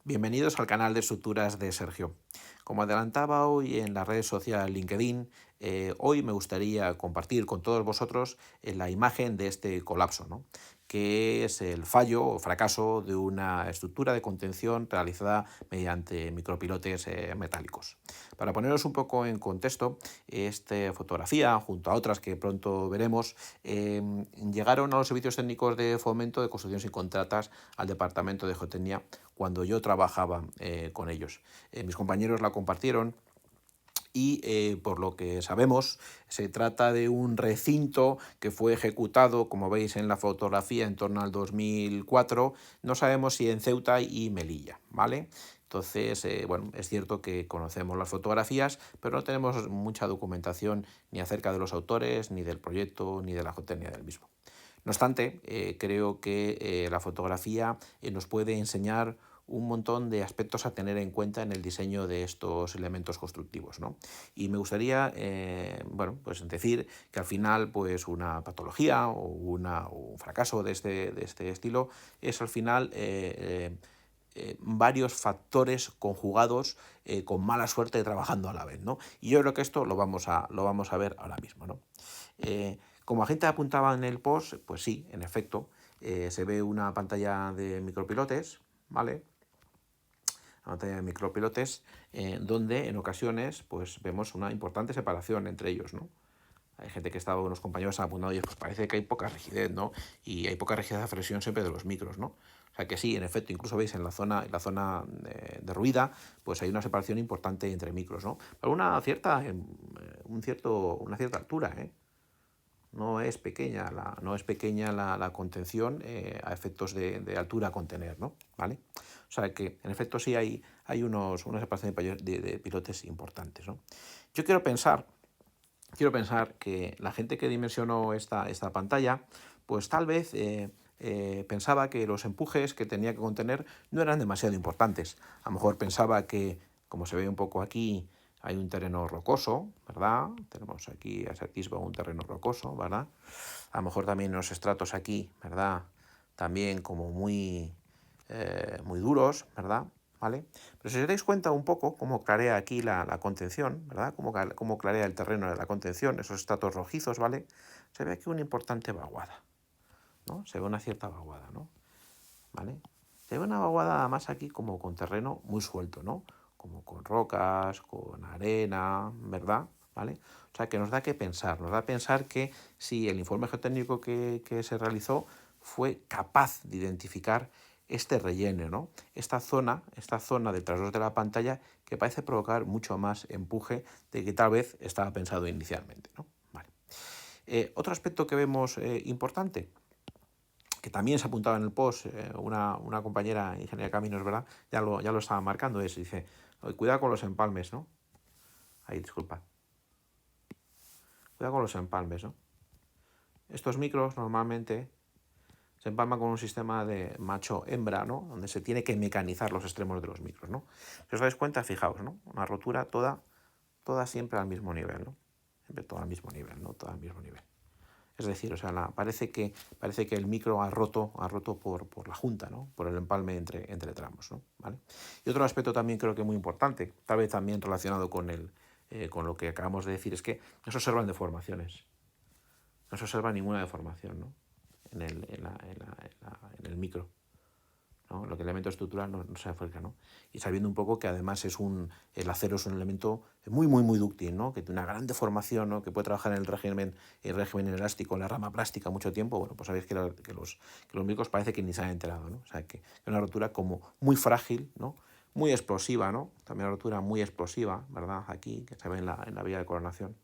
Bienvenidos al canal de estructuras de Sergio. Como adelantaba hoy en la red social LinkedIn, hoy me gustaría compartir con todos vosotros la imagen de este colapso, ¿no? Que es el fallo o fracaso de una estructura de contención realizada mediante micropilotes metálicos. Para poneros un poco en contexto, esta fotografía, junto a otras que pronto veremos, llegaron a los servicios técnicos de fomento de construcciones y contratas al departamento de geotecnia cuando yo trabajaba con ellos. Mis compañeros la compartieron y por lo que sabemos se trata de un recinto que fue ejecutado, como veis en la fotografía, en torno al 2004. No sabemos si en Ceuta y Melilla, ¿vale? Entonces, bueno, es cierto que conocemos las fotografías, pero no tenemos mucha documentación ni acerca de los autores, ni del proyecto, ni de la geotecnia del mismo. No obstante, creo que la fotografía nos puede enseñar un montón de aspectos a tener en cuenta en el diseño de estos elementos constructivos, ¿no? Y me gustaría bueno, pues decir que al final pues una patología o un fracaso de este estilo es al final varios factores conjugados con mala suerte trabajando a la vez, ¿no? Y yo creo que esto lo vamos a ver ahora mismo, ¿no? Como la gente apuntaba en el post, pues sí, en efecto, se ve una pantalla de micropilotes, ¿vale? Una pantalla de micropilotes donde en ocasiones pues vemos una importante separación entre ellos, ¿no? Hay gente que está, unos compañeros han apuntado y pues parece que hay poca rigidez, ¿no? Y hay poca rigidez de fricción siempre de los micros, ¿no? O sea que sí, en efecto, incluso veis en la zona derruida, pues hay una separación importante entre micros, ¿no? Pero una cierta altura, ¿eh? No es pequeña la contención a efectos de altura a contener, ¿no? ¿Vale? O sea que, en efecto, sí hay una separación de pilotes importantes, ¿no? Yo quiero pensar que la gente que dimensionó esta pantalla, pues tal vez pensaba que los empujes que tenía que contener no eran demasiado importantes. A lo mejor pensaba que, como se ve un poco aquí, hay un terreno rocoso, ¿verdad? Tenemos aquí a ese atisbo un terreno rocoso, ¿verdad? A lo mejor también los estratos aquí, ¿verdad? También como muy duros, ¿verdad? ¿Vale? Pero si os dais cuenta un poco cómo clarea aquí la contención, ¿verdad? Cómo clarea el terreno de la contención, esos estratos rojizos, ¿vale? Se ve aquí una importante vaguada, ¿no? Se ve una cierta vaguada, ¿no? ¿Vale? Se ve una vaguada más aquí como con terreno muy suelto, ¿no? Como con rocas, con arena, ¿verdad? ¿Vale? O sea, que nos da que pensar, nos da a pensar que si el informe geotécnico que se realizó fue capaz de identificar este relleno, ¿no? Esta zona detrás de la pantalla que parece provocar mucho más empuje de que tal vez estaba pensado inicialmente, ¿no? Vale. Otro aspecto que vemos importante, que también se apuntaba en el post, una compañera ingeniera de caminos, ¿verdad? Ya lo estaba marcando, dice, cuidado con los empalmes, ¿no? Ahí, disculpa. Cuidado con los empalmes, ¿no? Estos micros normalmente se empalman con un sistema de macho-hembra, ¿no? Donde se tiene que mecanizar los extremos de los micros, ¿no? Si os dais cuenta, fijaos, ¿no? Una rotura toda siempre al mismo nivel, ¿no? Siempre todo al mismo nivel, ¿no? Todo al mismo nivel. Es decir, o sea, parece que el micro ha roto por la junta, ¿no? Por el empalme entre tramos, ¿no? ¿Vale? Y otro aspecto también creo que muy importante, tal vez también relacionado con lo que acabamos de decir, es que no se observan deformaciones. No se observa ninguna deformación, ¿no? En el micro, ¿no? Lo que el elemento estructural no se acerca, ¿no? Y sabiendo un poco que además el acero es un elemento muy dúctil, ¿no? Que tiene una gran deformación, ¿no? Que puede trabajar en el régimen elástico, en la rama plástica mucho tiempo. Bueno, pues sabéis que los micros parece que ni se han enterado, ¿no? O sea, que es una rotura como muy frágil, ¿no? Muy explosiva, ¿no? También una rotura muy explosiva, ¿verdad? Aquí, que se ve en la vía de coronación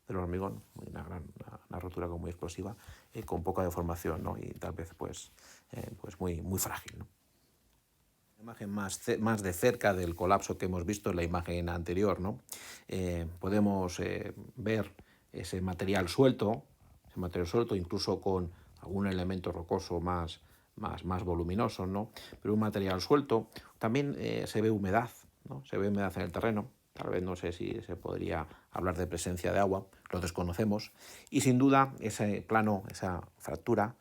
del hormigón, una rotura como muy explosiva, con poca deformación, ¿no? Y tal vez pues muy frágil, ¿no? Una imagen más de cerca del colapso que hemos visto en la imagen anterior, ¿no? Podemos ver ese material suelto, incluso con algún elemento rocoso más voluminoso, ¿no? Pero un material suelto. También se ve humedad, ¿no? Se ve humedad en el terreno. Tal vez no sé si se podría hablar de presencia de agua, lo desconocemos. Y sin duda ese plano, esa fractura,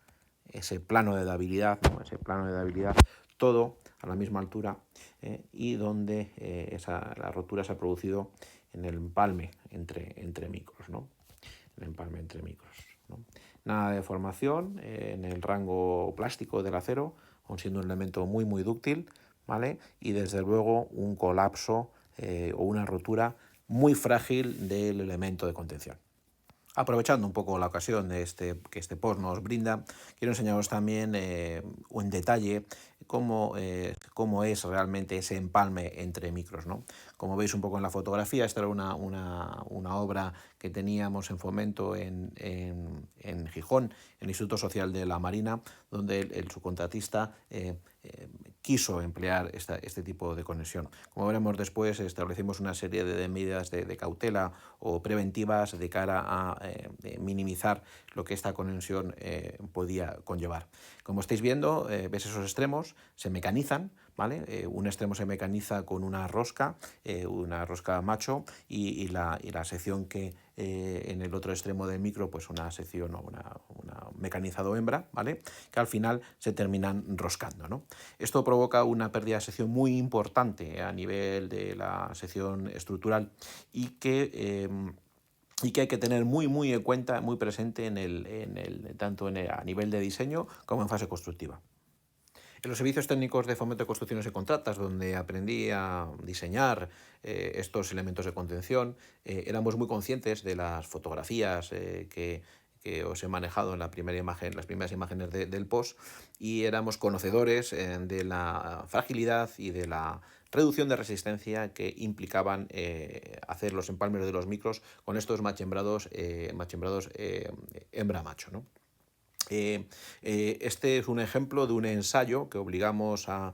ese plano de debilidad, ¿no? Ese plano de debilidad, todo a la misma altura, y donde la rotura se ha producido en el empalme entre micros, ¿no? El empalme entre micros, ¿no? Nada de deformación en el rango plástico del acero, aun siendo un elemento muy dúctil, ¿vale? Y desde luego un colapso o una rotura muy frágil del elemento de contención. Aprovechando un poco la ocasión de que este post nos brinda, quiero enseñaros también en detalle cómo es realmente ese empalme entre micros, ¿no? Como veis un poco en la fotografía, esta era una obra que teníamos en Fomento en Gijón, en el Instituto Social de la Marina, donde el subcontratista quiso emplear este tipo de conexión. Como veremos después, establecimos una serie de medidas de cautela o preventivas de cara a minimizar lo que esta conexión podía conllevar. Como estáis viendo, ves esos extremos, se mecanizan, ¿vale? Un extremo se mecaniza con una rosca macho, y la sección que en el otro extremo del micro, pues una sección o una mecanizado hembra, ¿vale? Que al final se terminan roscando, ¿no? Esto provoca una pérdida de sección muy importante a nivel de la sección estructural y que hay que tener muy en cuenta, muy presente tanto a nivel de diseño como en fase constructiva. En los servicios técnicos de Fomento de Construcciones y Contratas, donde aprendí a diseñar estos elementos de contención, éramos muy conscientes de las fotografías que os he manejado en la primera imagen, las primeras imágenes del post, y éramos conocedores de la fragilidad y de la reducción de resistencia que implicaban hacer los empalmes de los micros con estos machembrados hembra-macho, ¿no? Este es un ejemplo de un ensayo que obligamos a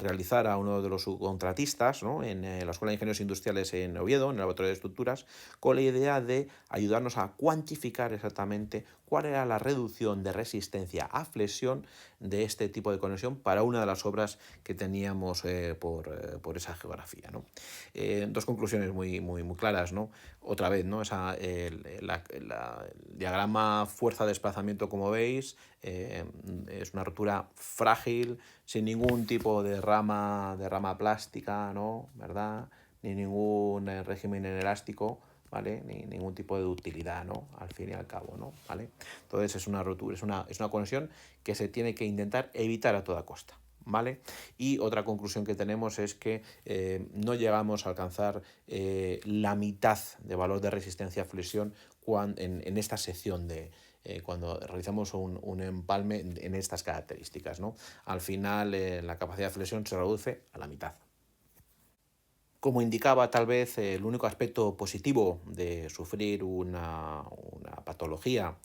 realizar a uno de los subcontratistas, ¿no? En la Escuela de Ingenieros Industriales en Oviedo, en el Laboratorio de Estructuras, con la idea de ayudarnos a cuantificar exactamente cuál era la reducción de resistencia a flexión de este tipo de conexión para una de las obras que teníamos por esa geografía, ¿no? Dos conclusiones muy claras, ¿no? Otra vez, ¿no? El diagrama fuerza-desplazamiento, como veis, es una rotura frágil, sin ningún tipo de rama plástica, ¿no? ¿Verdad? Ni ningún régimen elástico, ¿vale? Ni ningún tipo de utilidad, ¿no? Al fin y al cabo, ¿no? ¿Vale? Entonces es una rotura, es una conexión que se tiene que intentar evitar a toda costa, ¿vale? Y otra conclusión que tenemos es que no llegamos a alcanzar la mitad de valor de resistencia a flexión en esta sección cuando realizamos un empalme en estas características, ¿no? Al final la capacidad de flexión se reduce a la mitad. Como indicaba, tal vez el único aspecto positivo de sufrir una patología,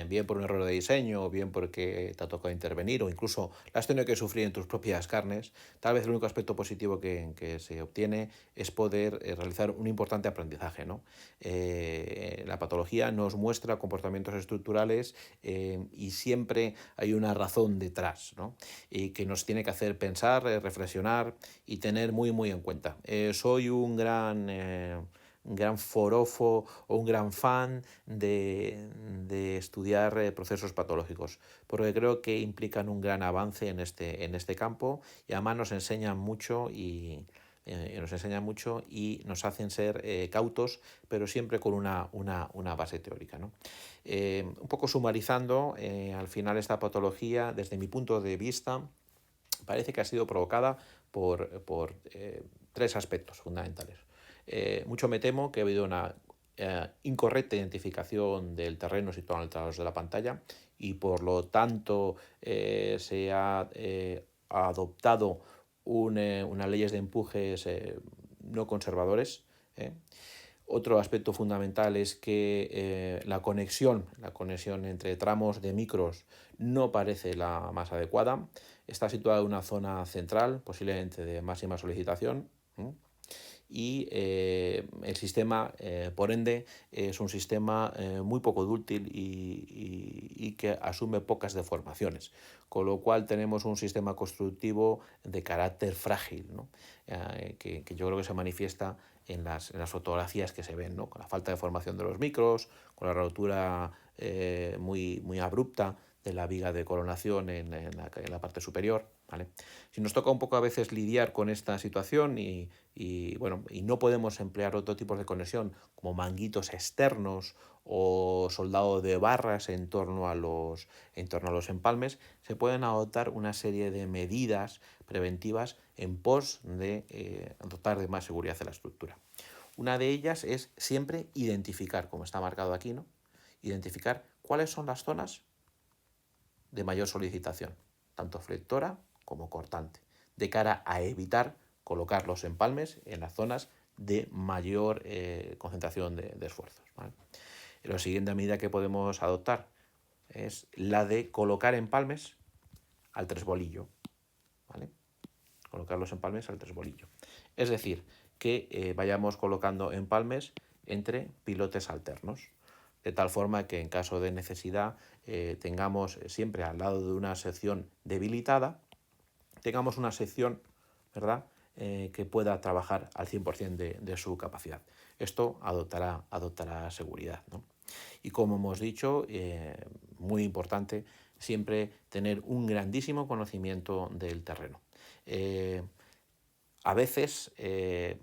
bien por un error de diseño, bien porque te ha tocado intervenir o incluso la has tenido que sufrir en tus propias carnes, tal vez el único aspecto positivo que se obtiene es poder realizar un importante aprendizaje, ¿no? La patología nos muestra comportamientos estructurales y siempre hay una razón detrás, ¿no? Y que nos tiene que hacer pensar, reflexionar y tener muy en cuenta. Soy un gran forofo o un gran fan de estudiar procesos patológicos, porque creo que implican un gran avance en este campo y además nos enseñan mucho y nos hacen ser cautos, pero siempre con una base teórica, ¿no? Un poco sumarizando, al final esta patología, desde mi punto de vista, parece que ha sido provocada por tres aspectos fundamentales. Mucho me temo que ha habido una incorrecta identificación del terreno situado en el través de la pantalla y por lo tanto se ha adoptado unas leyes de empujes no conservadores. Otro aspecto fundamental es que la conexión entre tramos de micros no parece la más adecuada. Está situada en una zona central, posiblemente de máxima solicitación. Y el sistema, por ende, es un sistema muy poco dúctil y que asume pocas deformaciones, con lo cual tenemos un sistema constructivo de carácter frágil, ¿no? Que yo creo que se manifiesta en las fotografías que se ven, ¿no? Con la falta de formación de los micros, con la rotura muy abrupta la viga de coronación en la parte superior, ¿vale? Si nos toca un poco a veces lidiar con esta situación bueno, y no podemos emplear otro tipo de conexión como manguitos externos o soldado de barras en torno a los empalmes, se pueden adoptar una serie de medidas preventivas en pos de dotar de más seguridad a la estructura. Una de ellas es siempre identificar, como está marcado aquí, ¿no? Identificar cuáles son las zonas de mayor solicitación, tanto flectora como cortante, de cara a evitar colocar los empalmes en las zonas de mayor concentración de esfuerzos, ¿vale? La siguiente medida que podemos adoptar es la de colocar empalmes al tresbolillo, ¿vale? Colocar los empalmes al tresbolillo. Es decir, que vayamos colocando empalmes entre pilotes alternos, de tal forma que en caso de necesidad tengamos siempre al lado de una sección debilitada, tengamos una sección, ¿verdad?, que pueda trabajar al 100% de su capacidad. Esto adoptará seguridad, ¿no? Y como hemos dicho, muy importante, siempre tener un grandísimo conocimiento del terreno. A veces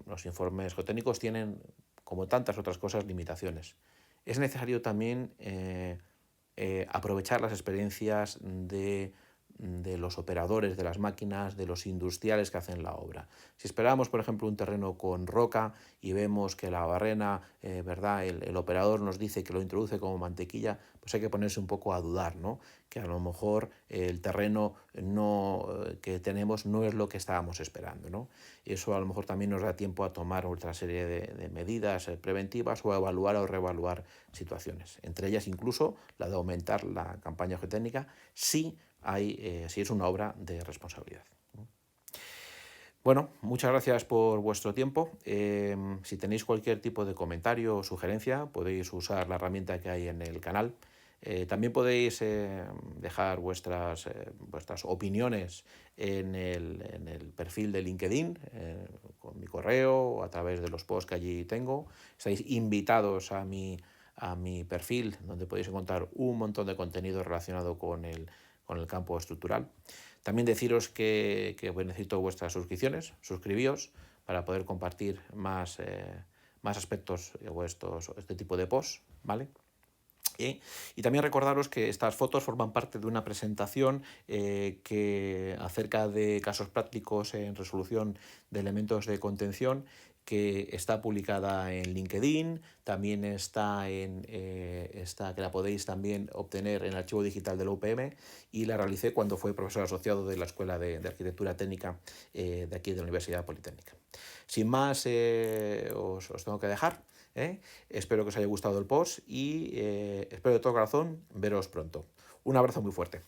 los informes geotécnicos tienen, como tantas otras cosas, limitaciones. Es necesario también aprovechar las experiencias de los operadores de las máquinas, de los industriales que hacen la obra. Si esperamos, por ejemplo, un terreno con roca y vemos que la barrena, ¿verdad?, el operador nos dice que lo introduce como mantequilla, pues hay que ponerse un poco a dudar, ¿no? Que a lo mejor el terreno que tenemos no es lo que estábamos esperando, ¿no? Eso a lo mejor también nos da tiempo a tomar otra serie de medidas preventivas o a evaluar o reevaluar situaciones. Entre ellas incluso la de aumentar la campaña geotécnica si es una obra de responsabilidad. Bueno, muchas gracias por vuestro tiempo. Si tenéis cualquier tipo de comentario o sugerencia, podéis usar la herramienta que hay en el canal. También podéis dejar vuestras opiniones en el perfil de LinkedIn, con mi correo o a través de los posts que allí tengo. Estáis invitados a mi perfil, donde podéis encontrar un montón de contenido relacionado con el campo estructural. También deciros que necesito vuestras suscripciones, suscribíos para poder compartir más aspectos o este tipo de posts, ¿vale? Y también recordaros que estas fotos forman parte de una presentación acerca de casos prácticos en resolución de elementos de contención que está publicada en LinkedIn, también está que la podéis también obtener en el archivo digital de la UPM, y la realicé cuando fui profesor asociado de la Escuela de Arquitectura Técnica de aquí de la Universidad Politécnica. Sin más, os tengo que dejar. Espero que os haya gustado el post y espero de todo corazón veros pronto. Un abrazo muy fuerte.